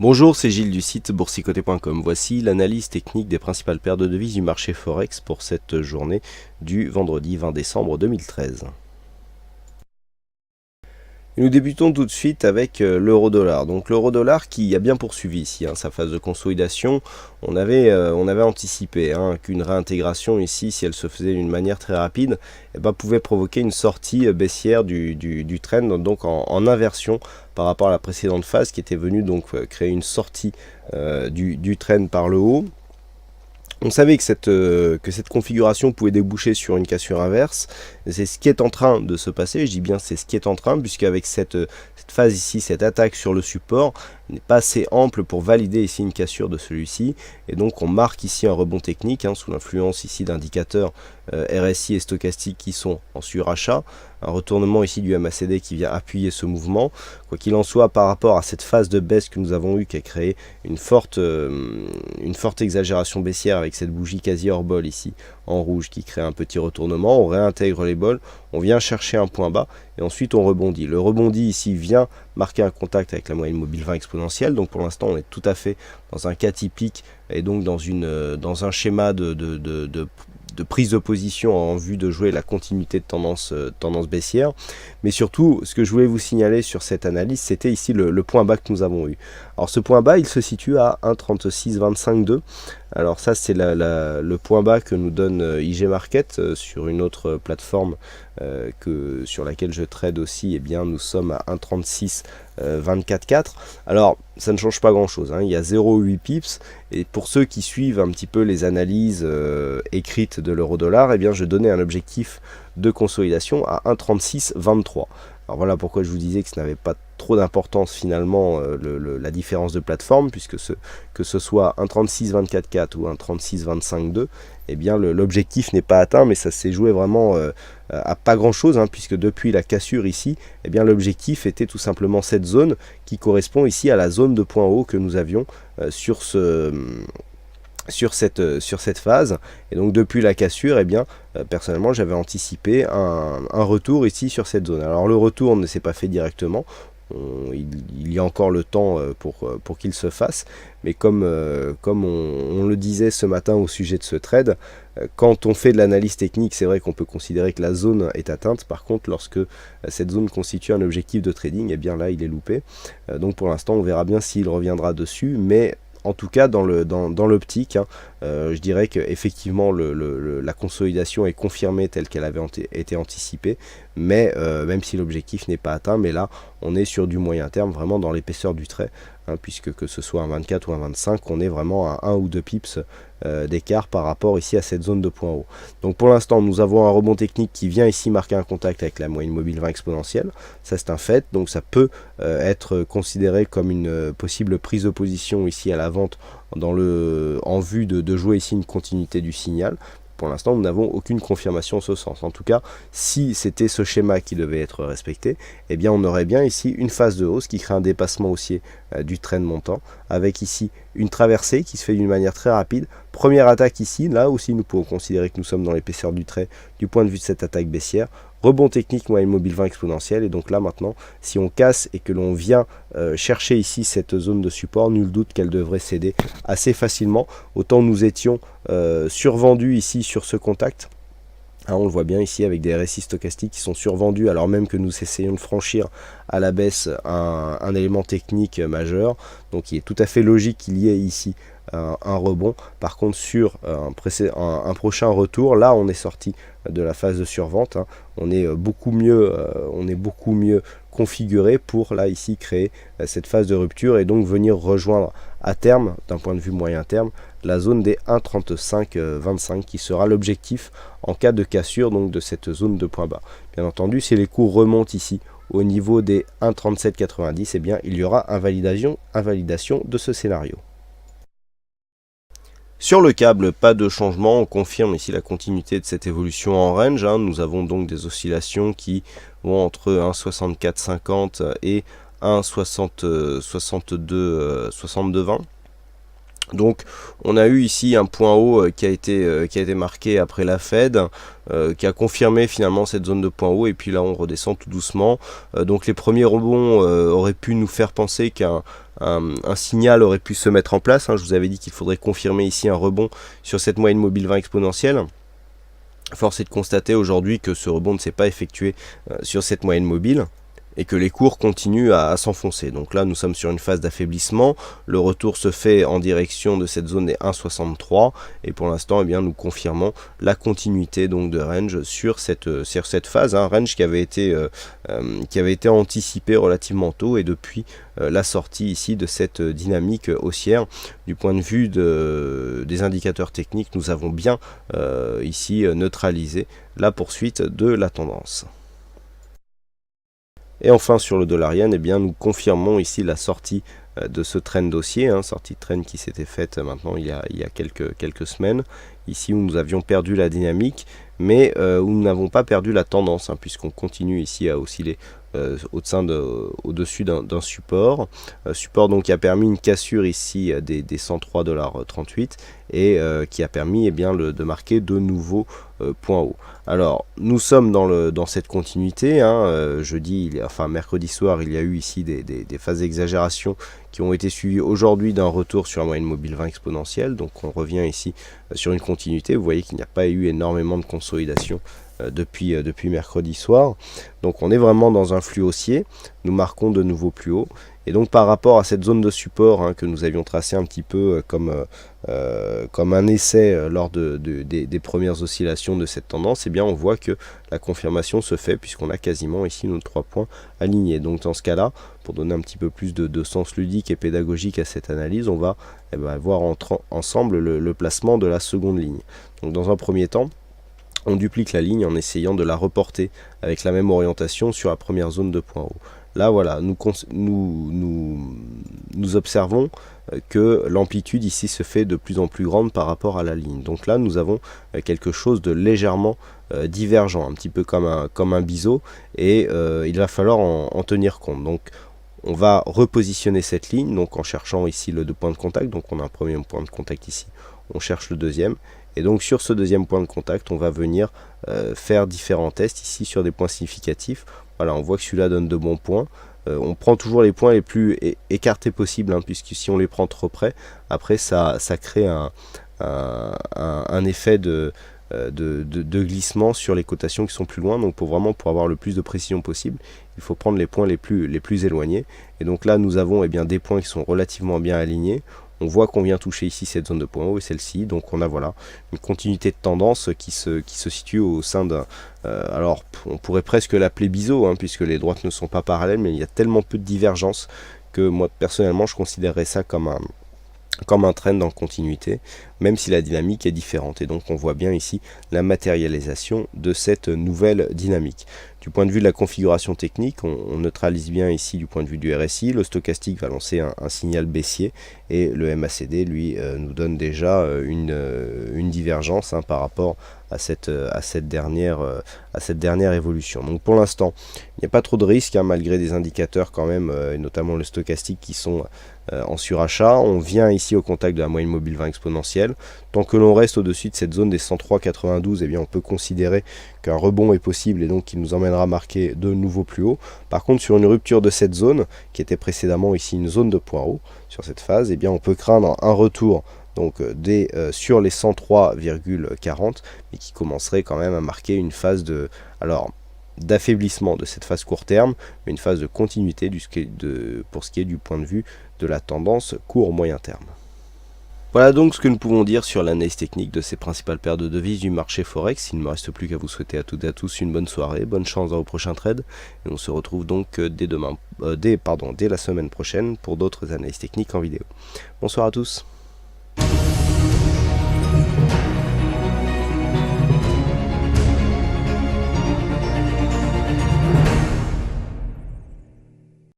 Bonjour, c'est Gilles du site boursicoté.com. Voici l'analyse technique des principales paires de devises du marché Forex pour cette journée du vendredi 20 décembre 2013. Et nous débutons tout de suite avec l'euro-dollar. Donc l'euro-dollar qui a bien poursuivi ici sa phase de consolidation. On avait anticipé qu'une réintégration ici, si elle se faisait d'une manière très rapide, pouvait provoquer une sortie baissière du trend, donc en inversion par rapport à la précédente phase qui était venue donc créer une sortie du trend par le haut. On savait que cette configuration pouvait déboucher sur une cassure inverse. C'est ce qui est en train de se passer. Je dis bien c'est ce qui est en train, puisqu'avec cette phase ici, cette attaque sur le support n'est pas assez ample pour valider ici une cassure de celui-ci. Et donc on marque ici un rebond technique sous l'influence ici d'indicateurs RSI et stochastiques qui sont en surachat. Un retournement ici du MACD qui vient appuyer ce mouvement. Quoi qu'il en soit, par rapport à cette phase de baisse que nous avons eue qui a créé une forte exagération baissière avec cette bougie quasi hors bol ici en rouge qui crée un petit retournement, on réintègre les bols, on vient chercher un point bas et ensuite on rebondit. Le rebondi ici vient marquer un contact avec la moyenne mobile 20 exponentielle, donc pour l'instant on est tout à fait dans un cas typique et donc dans un schéma de prise de position en vue de jouer la continuité de tendance baissière. Mais surtout, ce que je voulais vous signaler sur cette analyse, c'était ici le point bas que nous avons eu. Alors ce point bas, il se situe à 1,3625,2. Alors ça, c'est le point bas que nous donne IG Market sur une autre plateforme sur laquelle je trade aussi. Eh bien, nous sommes à 1,3624,4. Alors, ça ne change pas grand-chose. Il y a 0,8 pips. Et pour ceux qui suivent un petit peu les analyses écrites de l'euro-dollar, eh bien, je donnais un objectif de consolidation à 1,3623. Alors voilà pourquoi je vous disais que ce n'avait pas trop d'importance finalement la différence de plateforme, puisque que ce soit un 36-24-4 ou un 36-25-2, eh bien l'objectif n'est pas atteint, mais ça s'est joué vraiment à pas grand chose, puisque depuis la cassure ici, eh bien l'objectif était tout simplement cette zone qui correspond ici à la zone de point haut que nous avions sur cette phase. Et donc depuis la cassure, eh bien personnellement j'avais anticipé un retour ici sur cette zone. Alors le retour ne s'est pas fait directement, il y a encore le temps pour qu'il se fasse, mais comme on le disait ce matin au sujet de ce trade, quand on fait de l'analyse technique, c'est vrai qu'on peut considérer que la zone est atteinte. Par contre, lorsque cette zone constitue un objectif de trading, eh bien là il est loupé. Donc pour l'instant on verra bien s'il reviendra dessus, mais en tout cas, dans l'optique, je dirais qu'effectivement la consolidation est confirmée telle qu'elle avait été anticipée, mais même si l'objectif n'est pas atteint, mais là on est sur du moyen terme, vraiment dans l'épaisseur du trait, puisque que ce soit un 24 ou un 25, on est vraiment à 1 ou 2 pips d'écart par rapport ici à cette zone de point haut. Donc pour l'instant nous avons un rebond technique qui vient ici marquer un contact avec la moyenne mobile 20 exponentielle, ça c'est un fait, donc ça peut être considéré comme une possible prise de position ici à la vente en vue de jouer ici une continuité du signal. Pour l'instant, nous n'avons aucune confirmation en ce sens. En tout cas, si c'était ce schéma qui devait être respecté, eh bien, on aurait bien ici une phase de hausse qui crée un dépassement haussier du trend montant, avec ici une traversée qui se fait d'une manière très rapide. Première attaque ici, là aussi, nous pouvons considérer que nous sommes dans l'épaisseur du trait du point de vue de cette attaque baissière. Rebond technique, moyenne mobile 20 exponentielle, et donc là maintenant, si on casse et que l'on vient chercher ici cette zone de support, nul doute qu'elle devrait céder assez facilement. Autant nous étions survendus ici sur ce contact. On le voit bien ici avec des RSI stochastiques qui sont survendus alors même que nous essayons de franchir à la baisse un élément technique majeur. Donc il est tout à fait logique qu'il y ait ici un rebond. Par contre sur un prochain retour, là on est sorti de la phase de survente, on est beaucoup mieux configuré pour là ici créer cette phase de rupture et donc venir rejoindre à terme, d'un point de vue moyen terme, la zone des 1,3525 qui sera l'objectif en cas de cassure donc de cette zone de point bas. Bien entendu, si les cours remontent ici au niveau des 1,3790, eh bien il y aura invalidation de ce scénario. Sur le câble, pas de changement, on confirme ici la continuité de cette évolution en range. Nous avons donc des oscillations qui vont entre 1,6450 et 1,6220. Donc on a eu ici un point haut qui a été marqué après la Fed, qui a confirmé finalement cette zone de point haut, et puis là on redescend tout doucement. Donc les premiers rebonds auraient pu nous faire penser qu'un un signal aurait pu se mettre en place, hein. Je vous avais dit qu'il faudrait confirmer ici un rebond sur cette moyenne mobile 20 exponentielle. Force est de constater aujourd'hui que ce rebond ne s'est pas effectué sur cette moyenne mobile et que les cours continuent à s'enfoncer. Donc là, nous sommes sur une phase d'affaiblissement. Le retour se fait en direction de cette zone des 1,63 et pour l'instant, eh bien, nous confirmons la continuité donc de range sur cette phase, hein, range qui avait été anticipé relativement tôt et depuis la sortie ici de cette dynamique haussière. Du point de vue des indicateurs techniques, nous avons bien ici neutralisé la poursuite de la tendance. Et enfin sur le dollar yen, eh bien, nous confirmons ici la sortie de ce trend haussier, hein, sortie de trend qui s'était faite maintenant il y a quelques semaines, ici où nous avions perdu la dynamique, mais où nous n'avons pas perdu la tendance, hein, puisqu'on continue ici à osciller au-dessus d'un support, support donc qui a permis une cassure ici des 103,38 $ et qui a permis de marquer de nouveaux points hauts. Alors nous sommes dans cette continuité, hein, mercredi soir il y a eu ici des phases d'exagération qui ont été suivies aujourd'hui d'un retour sur la moyenne mobile 20 exponentielle, donc on revient ici sur une continuité. Vous voyez qu'il n'y a pas eu énormément de consolidation depuis mercredi soir, donc on est vraiment dans un flux haussier. Nous marquons de nouveaux plus hauts et donc par rapport à cette zone de support, hein, que nous avions tracé un petit peu comme un essai lors des premières oscillations de cette tendance, eh bien on voit que la confirmation se fait puisqu'on a quasiment ici nos 3 points alignés. Donc dans ce cas là, pour donner un petit peu plus de sens ludique et pédagogique à cette analyse, on va voir ensemble le placement de la seconde ligne. Donc dans un premier temps, on duplique la ligne en essayant de la reporter avec la même orientation sur la première zone de point haut. Là voilà, nous observons que l'amplitude ici se fait de plus en plus grande par rapport à la ligne. Donc là nous avons quelque chose de légèrement divergent, un petit peu comme un biseau, et il va falloir en tenir compte. Donc on va repositionner cette ligne donc en cherchant ici le 2 points de contact. Donc on a un premier point de contact ici, on cherche le deuxième. Et donc sur ce deuxième point de contact, on va venir faire différents tests ici sur des points significatifs. Voilà, on voit que celui-là donne de bons points. On prend toujours les points les plus écartés possibles, hein, puisque si on les prend trop près, après ça crée un effet de glissement sur les cotations qui sont plus loin. Donc pour avoir le plus de précision possible, il faut prendre les points les plus éloignés. Et donc là nous avons des points qui sont relativement bien alignés. On voit qu'on vient toucher ici cette zone de point haut et celle-ci, donc on a une continuité de tendance qui se situe au sein d'un... alors on pourrait presque l'appeler biseau, hein, puisque les droites ne sont pas parallèles, mais il y a tellement peu de divergence que moi personnellement je considérerais ça comme un trend en continuité, même si la dynamique est différente. Et donc on voit bien ici la matérialisation de cette nouvelle dynamique. Du point de vue de la configuration technique, on neutralise bien ici du point de vue du RSI. Le stochastique va lancer un signal baissier et le MACD lui nous donne déjà une divergence, hein, par rapport à cette dernière évolution. Donc pour l'instant il n'y a pas trop de risques, hein, malgré des indicateurs quand même, et notamment le stochastique qui sont en surachat. On vient ici au contact de la moyenne mobile 20 exponentielle. Tant que l'on reste au-dessus de cette zone des 103,92, eh bien on peut considérer qu'un rebond est possible et donc qui nous emmènera à marquer de nouveaux plus hauts. Par contre, sur une rupture de cette zone, qui était précédemment ici une zone de point haut, sur cette phase, eh bien on peut craindre un retour donc sur les 103,40, mais qui commencerait quand même à marquer une phase d'affaiblissement de cette phase court terme, mais une phase de continuité pour ce qui est du point de vue de la tendance court-moyen terme. Voilà donc ce que nous pouvons dire sur l'analyse technique de ces principales paires de devises du marché Forex. Il ne me reste plus qu'à vous souhaiter à toutes et à tous une bonne soirée, bonne chance dans vos prochains trades. Et on se retrouve donc dès la semaine prochaine pour d'autres analyses techniques en vidéo. Bonsoir à tous.